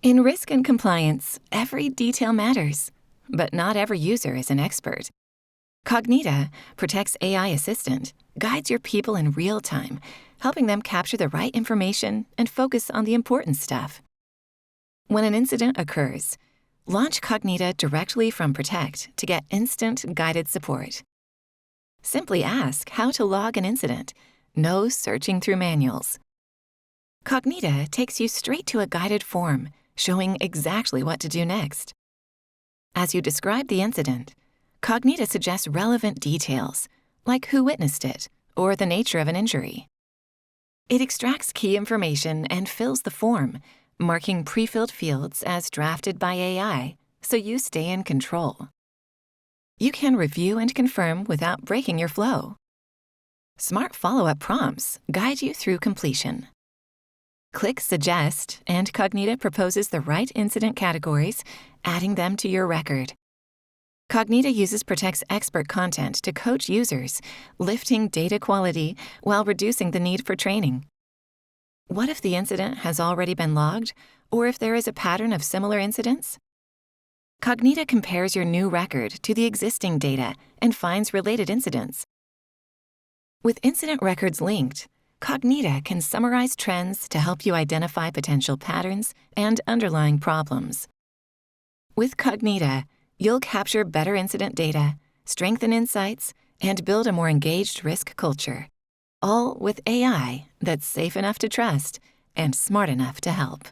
In risk and compliance, every detail matters, but not every user is an expert. Cognita, Protecht's AI assistant, guides your people in real time, helping them capture the right information and focus on the important stuff. When an incident occurs, launch Cognita directly from Protecht to get instant guided support. Simply ask how to log an incident, no searching through manuals. Cognita takes you straight to a guided form, showing exactly what to do next. As you describe the incident, Cognita suggests relevant details, like who witnessed it or the nature of an injury. It extracts key information and fills the form, marking pre-filled fields as drafted by AI, so you stay in control. You can review and confirm without breaking your flow. Smart follow-up prompts guide you through completion. Click Suggest, and Cognita proposes the right incident categories, adding them to your record. Cognita uses Protecht's expert content to coach users, lifting data quality while reducing the need for training. What if the incident has already been logged, or if there is a pattern of similar incidents? Cognita compares your new record to the existing data and finds related incidents. With incident records linked, Cognita can summarize trends to help you identify potential patterns and underlying problems. With Cognita, you'll capture better incident data, strengthen insights, and build a more engaged risk culture, all with AI that's safe enough to trust and smart enough to help.